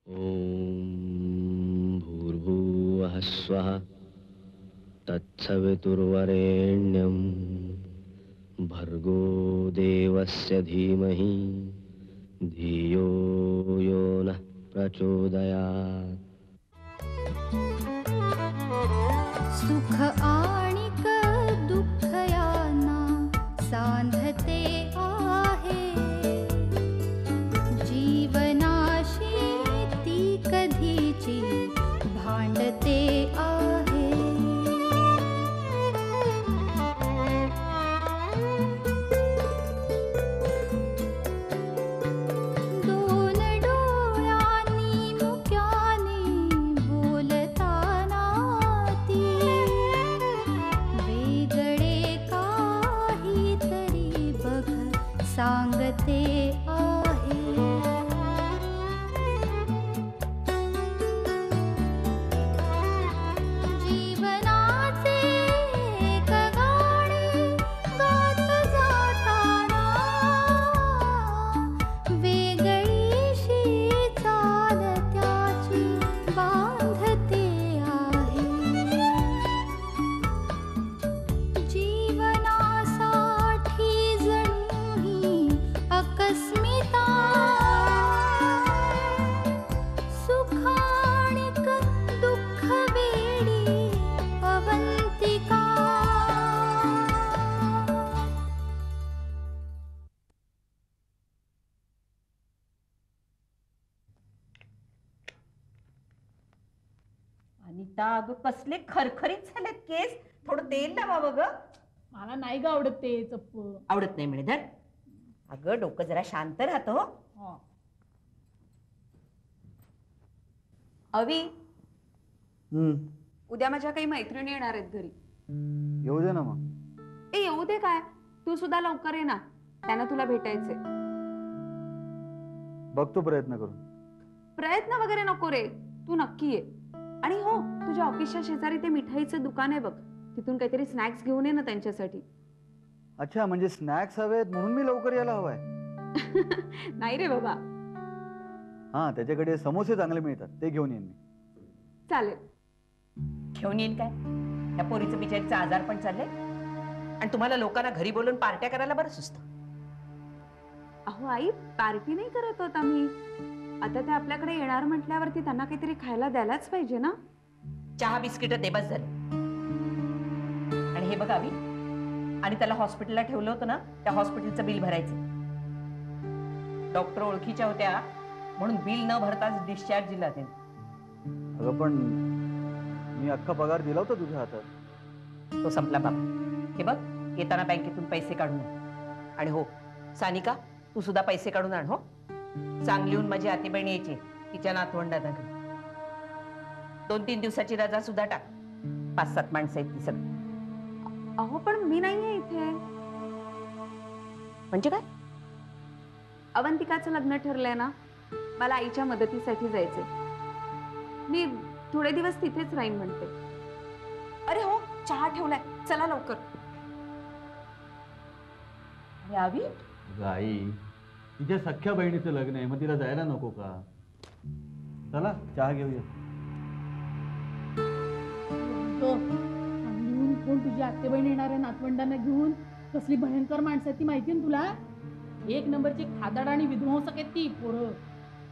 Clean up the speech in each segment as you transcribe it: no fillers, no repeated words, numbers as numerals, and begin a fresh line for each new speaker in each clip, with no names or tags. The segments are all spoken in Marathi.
ओम भूर्भुवः स्वः तत्सवितुर्वरेण्यं भर्गो देवस्य धीमहि धियो यो नः प्रचोदयात्।
सुख आणिक दुःख यांना सांधते आहे, जीवनाशी ती कधीची भांडते आहे। दोन डोळ्यांनी मुक्याने बोलताना ती वेगळे काहीतरी बघ सांगते आहे। जीवनाचे एक गाणे गात जाताना वेगळीशी चाल त्याची बांधते आहे। जीवनासाठी जणू ही अकस्मिता, सुखाणिक दुःख वेडी अवंतिका।
अनिता, अगं कसले खरखरीत झालेत केस, थोडं तेल लावावं ग.
मला नाही ग आवडत ते चप्प.
आवडत नाही म्हणे धर. अगं डोकं जरा शांत राहतं हो.
अवी, उद्या माझ्या काही मैत्रिणी येणार आहेत घरी.
येऊ दे ना मग.
ए येऊ दे काय, तू सुद्धा लवकर ये ना, त्यांना तुला भेटायचे.
बघतो प्रयत्न करून.
प्रयत्न वगैरे नको रे, तू नक्की ये. आणि हो, तुझ्या ऑफिसच्या शेजारी ते मिठाईचं दुकान आहे बघ, तिथून काहीतरी स्नॅक्स घेऊन ये ना त्यांच्यासाठी.
अच्छा, म्हणजे स्नॅक्स हवेत म्हणून मी लवकर यायला हवाय.
नाही रे बाबा.
हा, त्याच्याकडे समोसे चांगले मिळतात, ते घेऊन येईन मी.
चालेल.
घेऊन येईन काय? त्या पोरीचं बिचारीचं आजार पण चाललंय आणि तुम्हाला लोकांना घरी बोलून पार्ट्या करायला बरं सुचतं.
अहो आई, पार्टी नाही करत होत आम्ही. आता ते आपल्याकडे येणार म्हटल्यावरती त्यांना काहीतरी खायला द्यायलाच पाहिजे ना.
चहा बिस्किट दे बस झाले. आणि हे बघावी, आणि त्याला हॉस्पिटलला ठेवलं होतं ना, त्या हॉस्पिटलचं बिल भरायचं. डॉक्टर ओळखीच्या होत्या म्हणून बिल न भरताच डिस्चार्ज दिला ते.
अगं पण मी अख्खा पगार दिला होता तुझ्या हातात.
तो संपला बाबा. हे बघ, येताना बँकेतून पैसे काढून आण. आणि हो सानिका, तू सुद्धा पैसे काढून आण. हो, सांगलीहून माझी आतीबहीण यायची, तिच्या नातवंडात. 2-3 दिवसाची रजा सुद्धा टाक. 5-7 माणसं आहेत ती सगळी.
अहो पण मी नाहीये इथे.
म्हणजे काय?
अवंतिकाचं लग्न ठरलंय ना, मला आईच्या मदतीसाठी जायचंय. मी थोडे दिवस तिथेच राहीन म्हणते. अरे हो, चहा ठेवलाय, चला लवकर.
यावी
आई, तिच्या सख्ख्या बहिणीचं लग्न आहे, मग तिला जायला नको का? चला चहा घेऊया.
कोण तुझी आत्ते बहीण येणार आहे नातवंडांना घेऊन? कसली भयंकर माणसं आहे ती माहिती ना तुला? एक नंबरची खादाड आणि विध्वंसक आहेत ती पोरं.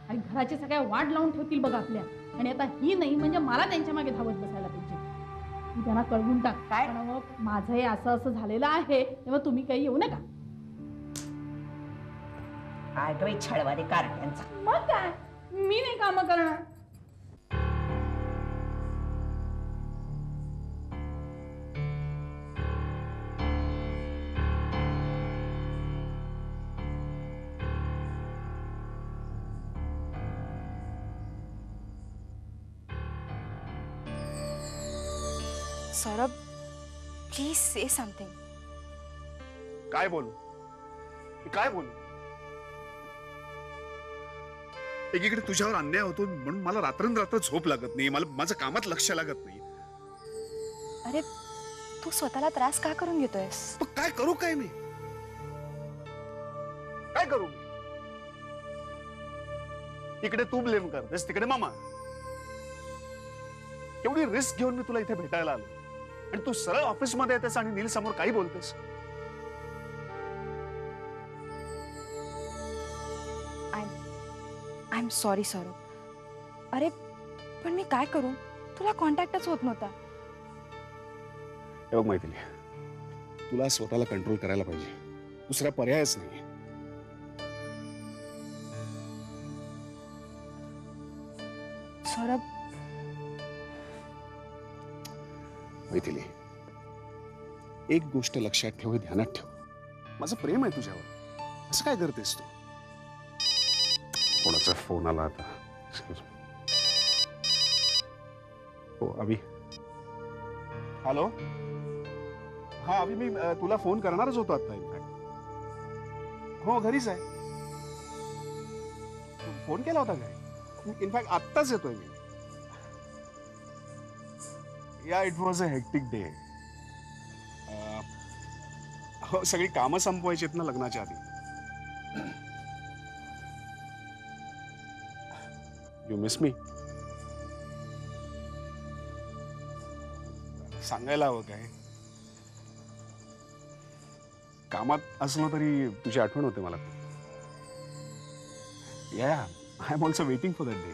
आणि घराची सगळ्या वाट लावून ठेवतील बघ आपल्या. आणि आता ही नाही म्हणजे मला त्यांच्या मागे धावत बसायला पाहिजे. तू त्यांना कळवून टाक काय माझं हे असं असं झालेलं आहे, तेव्हा तुम्ही काही येऊ नका.
आठवे छळवारे कारट्यांचा.
मग काय, मी नाही काम करणार.
Saurabh, please say something.
काय बोलू? काय बोलू? एकीकडे तुझ्यावर अन्याय होतो म्हणून मला रात्रंदिवस झोप लागत नाही, मला माझ्या कामात लक्ष लागत नाही.
अरे तू स्वतःला त्रास का करून घेतोयस?
काय करू? काय मी काय करू? इकडे तू ब्लेम करतेस, तिकडे मामा. एवढी रिस्क घेऊन मी तुला इथे भेटायला आलो आणि तू सरळ ऑफिसमध्ये येतेस आणि नील समोर काही बोलतेस.
I am sorry Saurabh. अरे पण मी काय करू, तुला कॉन्टॅक्टच होत नव्हता.
हे बघ मैथिली, तुला स्वतःला कंट्रोल करायला पाहिजे, दुसरा पर्यायच नाही.
सौरभ,
मैथिली, एक गोष्ट लक्षात ठेव, हे ध्यानात ठेव. माझं प्रेम आहे तुझ्यावर. असं काय करतेस तू? कोणाचा फोन आला आता? Excuse me. हो अभि. हॅलो. हा अभि, मी तुला फोन करणारच होतो आता. इनफॅक्ट हो घरीच आहे. फोन केला होता काय? इनफॅक्ट आत्ताच येतोय मी. या it was a hectic day. हो सगळी कामं संपवायची आहेत ना लग्नाच्या आधी. यू मिस मी? सांगायला हवं काय? कामात असलो तरी तुझी आठवण होते मला. या I am also waiting for that day.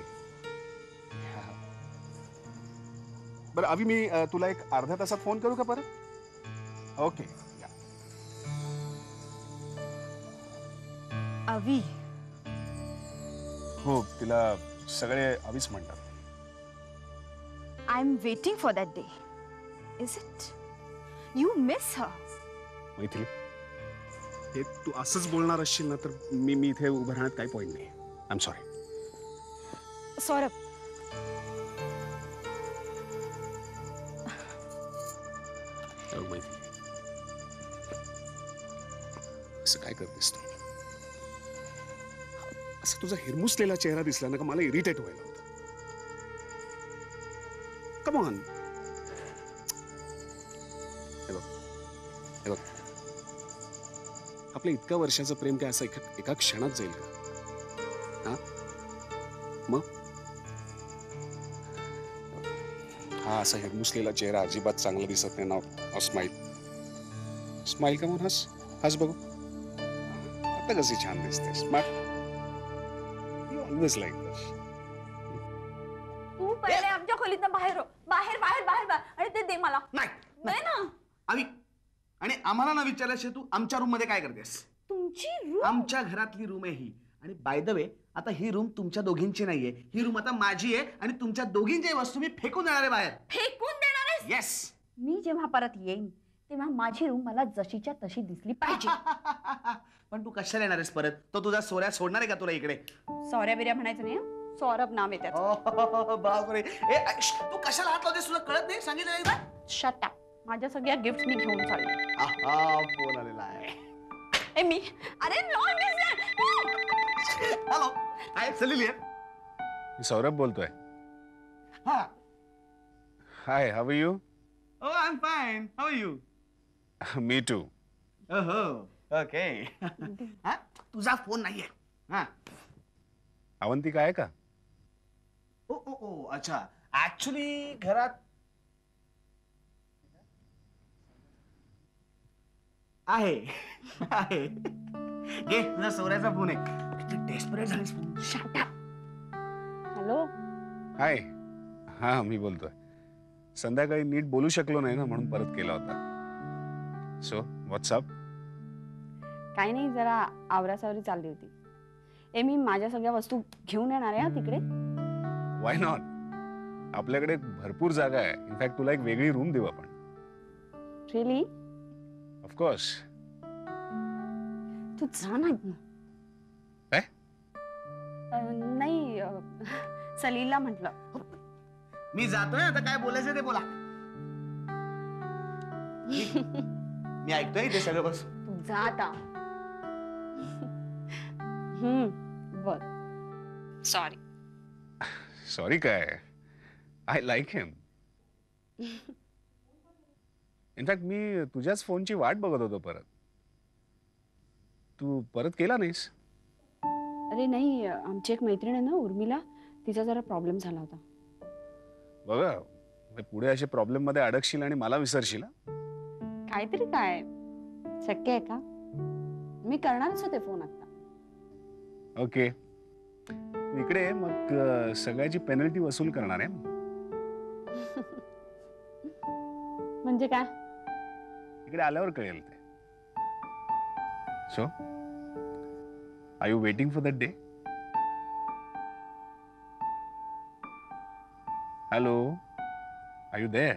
बरं अभि, मी तुला एक अर्ध्या तासात फोन करू का परत? ओके.
अवी.
हो तिला सगळे अविच म्हणतात.
I am waiting for that day. Is it? You miss her?
Maithili, हे तू असंच बोलणार असशील ना तर मी इथे उभं राहण्यात काही पॉईंट नाही. I am sorry.
Saurabh,
Maithili, असं काय करतेस तू? असं तुझा हिरमुसलेला चेहरा दिसला ना का मला इरिटेट व्हायला होतं. Come on. हे बघ, आपल्या इतक्या वर्षाचं प्रेम काय असं एका क्षणात जाईल का? हा मग हा असा हिरमुसलेला चेहरा अजिबात चांगला दिसत नाही ना. स्माइल स्माइल का म्हणून हस हस बघू. आता कशी छान दिसते. स्मार्ट. यू ऑलवेज लाईक दिस.
तू पहिले आमच्या खोलीतनं बाहेर हो. बाहेर बाहेर बाहेर बाहेर. आणि ते दे मला.
नाही
नाही ना.
आम्ही आणि आम्हाला ना विचारल्याशिवाय तू आमच्या रूम मध्ये काय करतेस?
तुमची रूम?
आमच्या घरातली रूम आहे ही. आणि बाय द वे, आता ही रूम तुमच्या दोघींची नाहीये, ही रूम आता माझी आहे आणि तुमच्या दोघींच्या वस्तू मी फेकून देणार आहे बाहेर.
फेकून देणार आहेस?
येस.
मी जेव्हा परत येईन तेव्हा माझी रूम मला जशीच्या तशी दिसली पाहिजे.
पण तू कशाला येणार आहेस परत? तो तुझा सोऱ्या सोडणार आहे का तुला इकडे?
सौर्या बिर्या म्हणायचं नाही. सौरभ नाम आहे त्याचं.
बापरे. ए तू कशाला हात लावतेस? तुला कळत नाही? सांगितलं नाही का?
Shut up. माझ्या सगळ्या गिफ्ट मी घेऊन चालले.
फोन आलेला आहे.
ए मी अरे
हॅलो, हाय सलील.
मी सौरभ बोलतोय.
हा.
Hi, how are you?
Oh, I'm fine. How are you?
Me too.
Oh, okay. हा? तुझा फोन नाहीये. हा.
अवंतिका आहे का?
ओ ओ ओ अच्छा. ऍक्च्युली घरात आहे. आहे. घे तुझा सोऱ्याचा फोन आहे. किती डेस्परेट झालीस phone.
Shut up. Hello.
Hi. हा मी बोलतोय. संध्याकाळी नीट बोलू शकलो नाही ना म्हणून परत केला होता. So WhatsApp?
काही नाही, जरा आवरासावरी चालली होती. ए मी माझ्या सगळ्या वस्तू घेऊन येणार आहे तिकडे.
Why not? आपल्याकडे भरपूर जागा आहे. इनफॅक्ट तुला एक वेगळी रूम देऊ आपण.
रिअली?
ऑफकोर्स.
तू जा ना.
काय?
नाही सलीलला म्हटलं.
मी जातोय आता. काय बोलायचं ते बोला. मी ऐकतोय ते सगळं. बस
तू जा आता. बर. सॉरी.
सॉरी काय? I like him. इनफॅक्ट मी तुझ्याच फोनची वाट बघत होतो परत. तू परत केला नाहीस.
अरे नाही, आमची एक मैत्रीण आहे ना उर्मिला, तिचा जरा प्रॉब्लेम झाला होता.
बघा म्हणजे पुढे असे प्रॉब्लेम मध्ये अडकशील आणि मला विसरशील हा?
काहीतरी काय शक्य आहे का? मी करणारच होते फोन आता.
ओके इकडे ये, मग सगळ्याची पेनल्टी वसूल करणार आहे मी.
म्हणजे काय?
इकडे आल्यावर कळेल ते. So are you waiting for that day? Hello, are you there?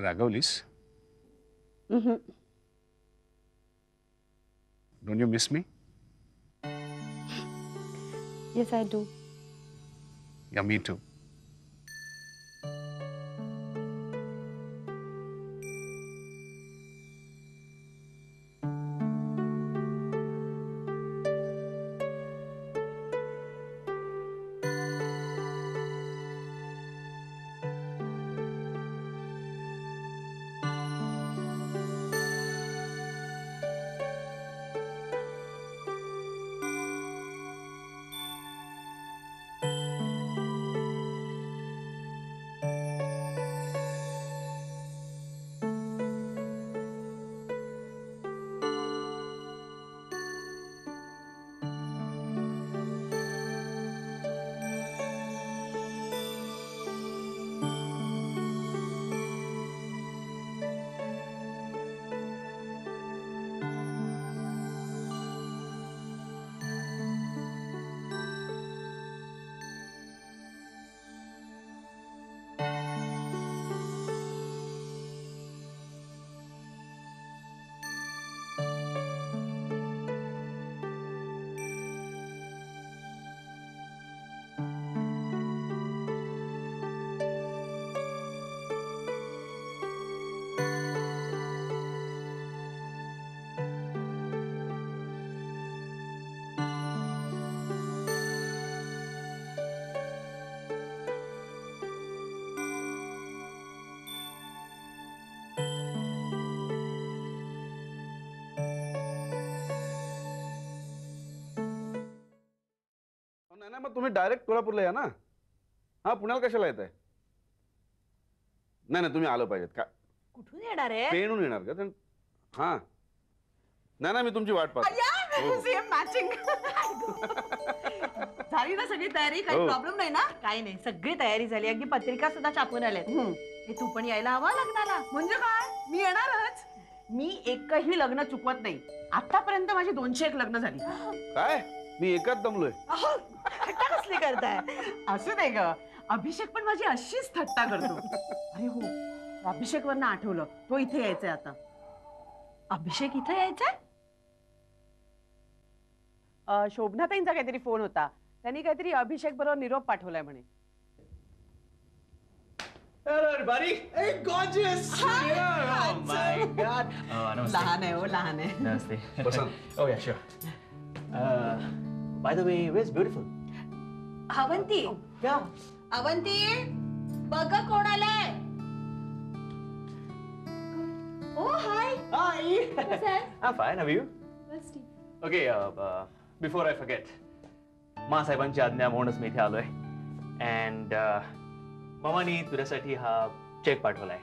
रागवलीस? Don't you miss me?
Yes I do.
Yeah me to.
नाही मग तुम्ही डायरेक्ट कोल्हापूरला या ना. हा पुण्याला कशाला येत आहे? नाही नाही तुम्ही आलं पाहिजेत. का
कुठून येणार आहे?
पेणून येणार का? हा नाही ना मी तुमची वाट पाहतो.
Same matching. झाली ना सगळी तयारी? काही
हो.
प्रॉब्लेम नाही ना? काही नाही, सगळी तयारी झाली. अगदी पत्रिका सुद्धा छापून आल्यात. हे तू पण यायला हवा लग्नाला. म्हणजे काय, मी येणारच. मी एकही लग्न चुकवत नाही. आतापर्यंत माझी 201 लग्न झाली.
काय मी एकाच दमलोय.
थट्टा कसली करताय? असू दे ग, अभिषेक पण माझी अशीच थट्टा करतो. अरे हो, अभिषेक वरनं आठवलं, तो इथे यायचंय आता. अभिषेक इथे यायचंय? शोभनाताईंचा काहीतरी फोन होता. त्यांनी काहीतरी अभिषेक बरोबर निरोप पाठवलाय म्हणे.
Hello, everybody. Hey, gorgeous. Yeah, oh my God. Oh, namaste.
लहान आहे हो, लहान आहे.
Namaste. Oh yeah, sure. By the way, where's beautiful?
Avanti, Avanti, बघ कोण आलंय. ओ हाय.
Hi. I'm fine. How are you? Okay. Before I forget, मासाहेबांची आज्ञा म्हणूनच मी इथे आलोय. And मामानी तुझ्यासाठी हा चेक पाठवलाय.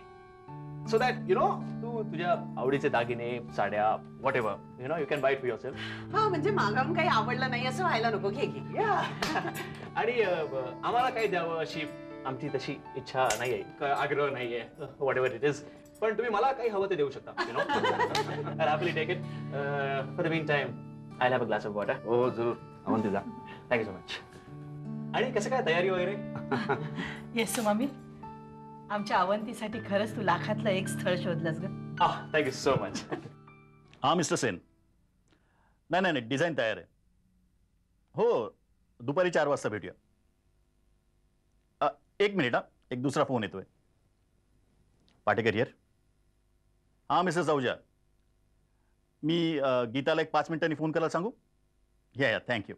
So that you know, तू तुझ्या आवडीचे दागिने, साड्या, whatever, you know, you can buy it for yourself.
हा म्हणजे मागाम काही आवडलं नाही असं व्हायला नको. घे घे.
आणि आम्हाला काही द्यावं अशी आमची तशी इच्छा नाहीये, आग्रह नाहीये, whatever it is. पण तुम्ही मला काही हवं ते देऊ शकता. You know, I'll happily take it. For the meantime, I'll have a glass of water.
हो जरूर.
अवंती जा. Thank you so much. आणि कसं काय तयारी वगैरे?
येस मामी, आमच्या अवंतीसाठी खरंच तू लाखातलं एक स्थळ शोधलंस ग.
Thank you so much.
हां मिस्टर सेन. नाही नाही नाही, डिझाईन तयार आहे. हो, दुपारी 4 वाजता भेटूया. एक मिनिट हा, एक दुसरा फोन येतोय. पाटेकर हियर. हां मिसेस जाऊजा, मी गीताला एक 5 मिनिटांनी फोन करायला सांगू? या थँक्यू.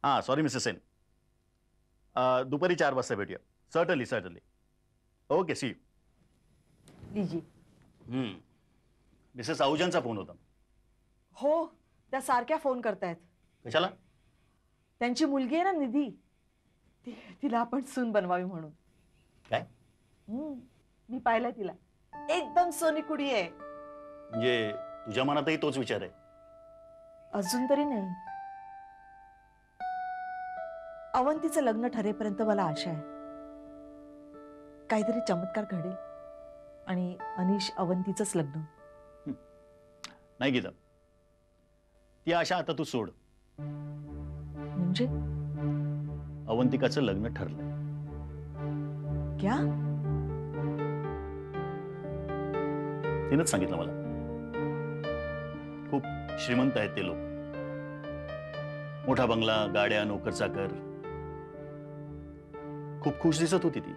हां सॉरी मिसेस सेन, दुपारी 4 वाजता भेटूया. Certainly certainly. Okay see you.
Lizzie.
Mrs आहुजांचा फोन होता.
हो, त्या सारख्या फोन करतायत.
कशाला?
त्यांची मुलगी आहे ना निधी, तिला आपण सून बनवावी म्हणून.
काय?
मी पाहिलं तिला, एकदम सोनी कुडी आहे.
म्हणजे तुझ्या मनातही तोच विचार आहे?
अजून तरी नाही. अवंतीचं लग्न ठरेपर्यंत मला आशा आहे काहीतरी चमत्कार घडेल आणि अनिश अवंतीचंच लग्न.
नाही गीता, ती आशा आता तू सोड.
म्हणजे
अवंतिकाचं लग्न ठरलंय.
क्या?
तिनंच सांगितलं मला. खूप श्रीमंत आहेत ते लोक. मोठा बंगला, गाड्या, नोकर चाकर. खूप खुश दिसत होती ती.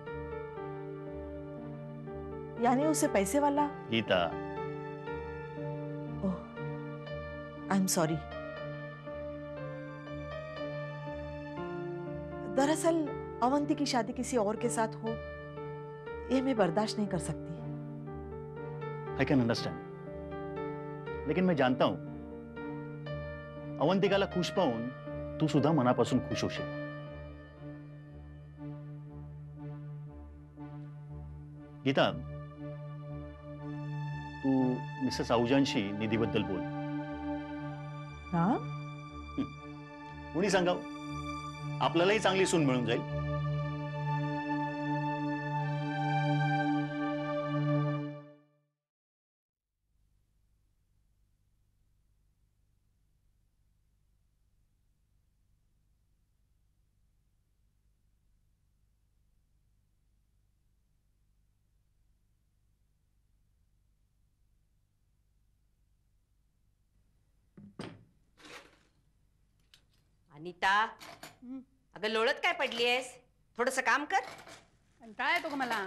यानी उसे पैसे वाला?
Gita,
I am sorry. दरअसल अवंती की शादी किसी और के साथ हो ये मैं बर्दाश्त नहीं कर सकती.
आई कैन अंडरस्टैंड, लेकिन मैं जानता हूं अवंतिकाला खुश पाहून तू सुद्धा मनापासून खुश होशील. गीता, तू मिसेस आहुजांशी निधीबद्दल बोल.
हा?
कोणी सांगाव, आपल्यालाही चांगली सून मिळून जाईल.
अनिता, अगं लोळत काय पडलीयस? थोडस काम कर.
काय येतो का मला?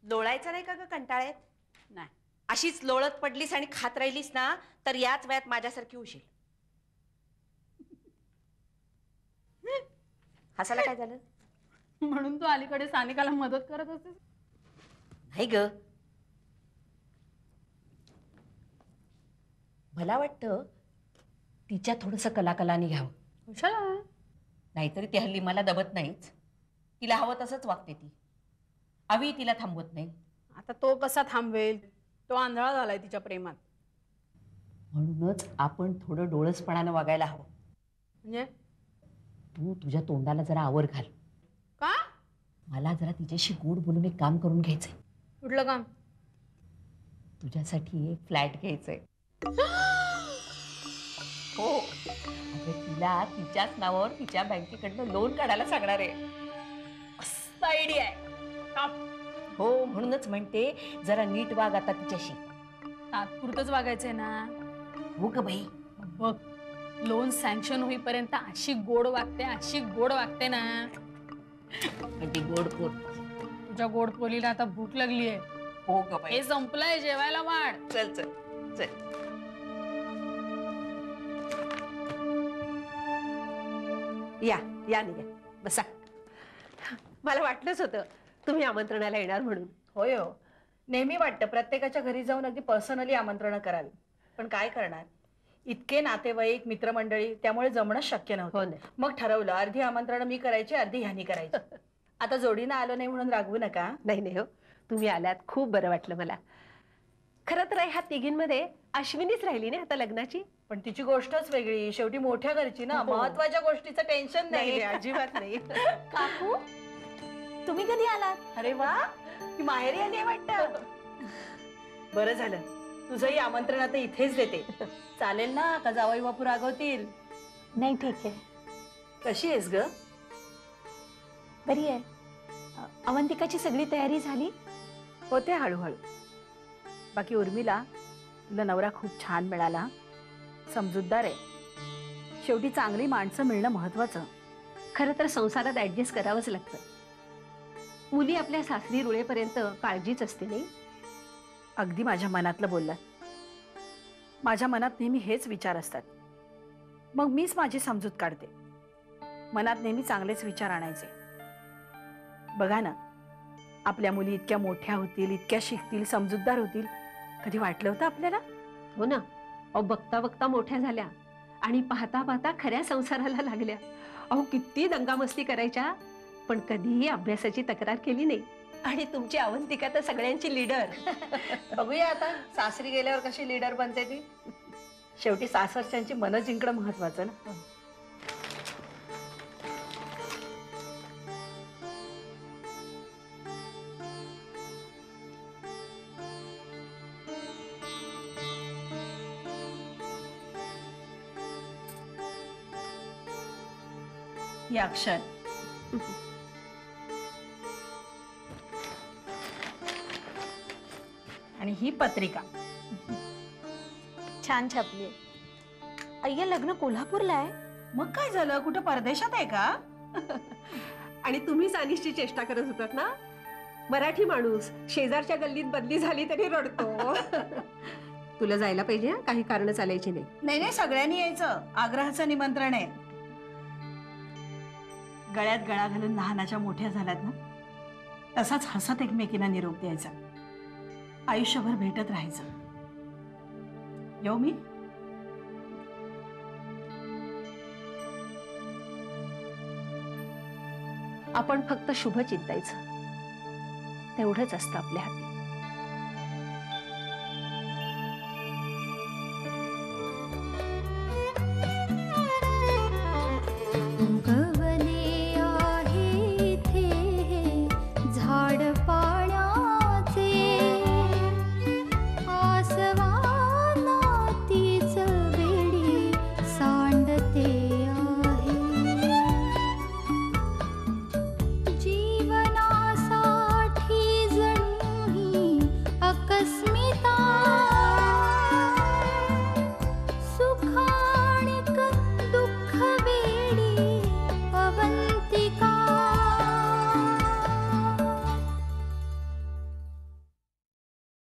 लोळायचं नाही का ग कंटाळेत?
नाही.
अशीच लोळत पडलीस आणि खात राहिलीस ना तर याच वयात माझ्यासारखी होशील. हसायला काय झालं?
म्हणून तू अलीकडे सानिकाला मदत करत होतीस?
नाही ग, मला वाटतं तिच्या थोडस कलाकलाने घ्यावं.
कशाला?
नाहीतरी ती हल्ली मला दबत नाहीच. तिला हवं तसंच वागते ती. अवी तिला थांबवत नाही.
आता तो कसा थांबवेल? तो आंधळा झालाय तिच्या प्रेमात.
म्हणूनच आपण थोडं डोळसपणानं वागायला हवं.
म्हणजे
तू तुझ्या तोंडाला जरा आवर घाल.
का?
मला जरा तिच्याशी गोड बोलून एक काम करून घ्यायचंय.
कुठलं काम?
तुझ्यासाठी एक फ्लॅट घ्यायचंय. हो, अगं तिला तिच्याच नावावर तिच्या बँकेकडनं लोन काढायला सांगणार आहे.
मस्त आयडिया आहे.
हो, म्हणूनच म्हणते जरा नीट वाग आता तिच्याशी.
तात्पुरतच वागायचंय ना.
हो ग बाई.
बघ, लोन सँक्शन होईपर्यंत अशी गोड वागते, अशी गोड वागते ना.
म्हणजे गोड पोर.
तुझ्या गोड पोलीला आता भूक लागली आहे.
हो ग बाई.
हे संपलंय, जेवायला वाढ.
चल चल चल. या या नाही या, बसा. मला वाटलंच होतं तुम्ही आमंत्रणाला येणार म्हणून.
होय हो, नेहमी वाटतं प्रत्येकाच्या घरी जाऊन अगदी पर्सनली आमंत्रण करावी. पण काय करणार, इतके नातेवाईक मित्रमंडळी, त्यामुळे जमणं शक्य नव्हतं. मग ठरवलं अर्धी आमंत्रण मी करायची, अर्धी ह्यानी करायची. आता जोडीनं आलो नाही म्हणून रागवू नका.
नाही नाही हो, तुम्ही आल्यात खूप बरं वाटलं मला. खरं तर ह्या तिघींमध्ये अश्विनीच राहिली नाही आता लग्नाची.
पण तिची गोष्टच वेगळी, शेवटी मोठ्या घरची ना. महत्वाच्या गोष्टीचं टेन्शन नाही.
अजिबात नाही.
काकू, तुम्ही कधी आलात?
अरे वा, ती माहेरी आली वाटतं. बरं झालं, तुझंही आमंत्रण आता इथेच देते. चालेल ना? का जावई बापू रागवतील?
नाही, ठीक आहे.
कशी आहेस ग?
बरी आहे. अवंतिकाची सगळी तयारी झाली?
होते हळूहळू. बाकी उर्मिला, तुला नवरा खूप छान मिळाला, समजूतदार आहे. शेवटी चांगली माणसं मिळणं महत्वाचं.
खरं तर संसारात ऍडजस्ट करावंच लागतं. मुली आपल्या सासरी रुळेपर्यंत काळजीच असते नाही.
अगदी माझ्या मनातलं बोललात. माझ्या मनात नेहमी हेच विचार असतात. मग मीच माझी समजूत काढते. मनात नेहमी चांगलेच विचार आणायचे. बघा ना, आपल्या मुली इतक्या मोठ्या होतील, इतक्या शिकतील, समजूतदार होतील,
कधी वाटलं होतं आपल्याला?
हो ना. अहो बघता बघता मोठ्या झाल्या आणि पाहता पाहता खऱ्या संसाराला लागल्या. अहो किती दंगामस्ती करायच्या, पण कधीही अभ्यासाची तक्रार केली नाही. आणि तुमची अवंतिका तर सगळ्यांची लीडर.
बघूया आता सासरी गेल्यावर कशी लीडर बनते ती. शेवटी सासरच्यांची मनं जिंकणं महत्वाचं ना. या अक्षर आणि ही पत्रिका
छान छापली. अय्या लग्न कोल्हापूरला आहे.
मग काय झालं, कुठं परदेशात आहे का?
आणि तुम्हीच अनिशची चेष्टा करत होतात ना. मराठी माणूस शेजारच्या गल्लीत बदली झाली तरी रडतो. तुला जायला पाहिजे, काही कारण चालायची नाही.
नाही नाही, सगळ्यांनी यायचं. आग्रहाचं निमंत्रण आहे. गळ्यात गळा घालून लहानाच्या मोठ्या झाल्यात ना, तसाच हसत एकमेकींना निरोप द्यायचा. आयुष्यभर भेटत राहायचं. येऊ मी?
आपण फक्त शुभ चिंतायचं, तेवढंच असतं आपल्या हाती.
गवले आहे थे झाड पाण्याचे, आसवाना तीच वेडी सांडते आहे. जीवनासाठी जणू ही अकस्मिता, सुख आणि दुःख वेडी अवंतिका.